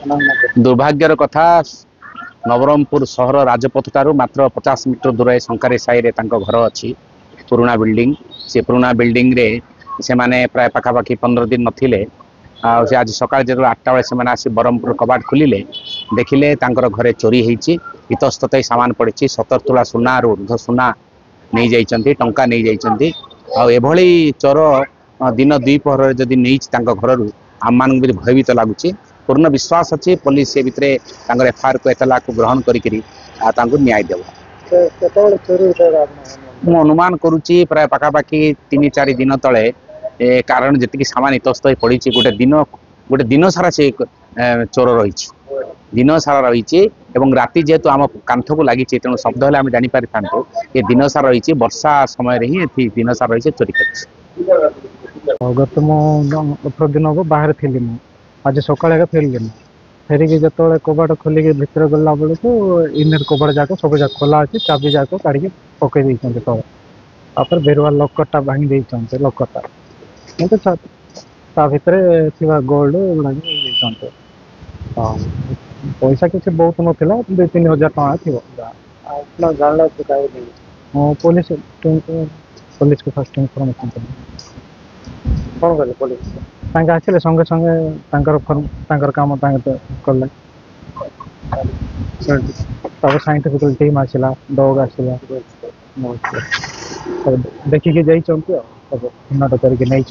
दुर्भाग्यर कथा नवरंगपुर सहर राजपथ ठारू मात्र 50 मीटर दूर शंकारी साई रे तांको घर अच्छी पुराना बिल्डिंग से पुराना बिल्डिंग रे से माने प्राय पाखापाखि 15 दिन नथिले से आज सकाळ जो 8टा बेले से आसी ब्रह्मपुर कबाट खोलिले देखिले तांकर घरे चोरी होईची इतस्तत सामान पड़ी 17 तोला सुना ऊर्ध्व सुना नहीं जाइछंती टंका नहीं जाइछंती आ एभली चोर दिन दुई पहर जदि नहीं तांको घररू आम मान भी भयभीत लगुच पूर्ण विश्वास अच्छी पुलिस से भितर एफआईआर को एतला को ग्रहण करी न्याय देव मु अनुमान करुच्ची प्राय पाखापाखि 3-4 दिन तले कारण जी सामान इतस्त पड़ी गोटे दिन सारा से चोर रही दिन सारा रही राति जेहेतु आम कांथ को लगी तेणु शब्द है जापर था ये दिन सारा रही वर्षा समय ही दिन सारा रही चोरी कर गत मु 18 दिन हम बाहर थी आज सका फेरली फेरिकी जो कबाट खोलिक भितर गला बेलू इनर कबाट जाक सब जाक खोला अच्छे चाबी जाक काढ़ी पकई तले बेरुआ लकटा भांगी देते लकटा भितर गोल्ड गुड़ा पैसा किसी बहुत नाला 2-3 हजार टका थी पुलिस पुलिस को फर्स्ट इनफॉर्मेशन कौन कले पुलिस आसिले संगे संगे काम कले साइंटिफिक टीम आसला डग आसला देखिकी जाइए सब चिन्हट करके नहीं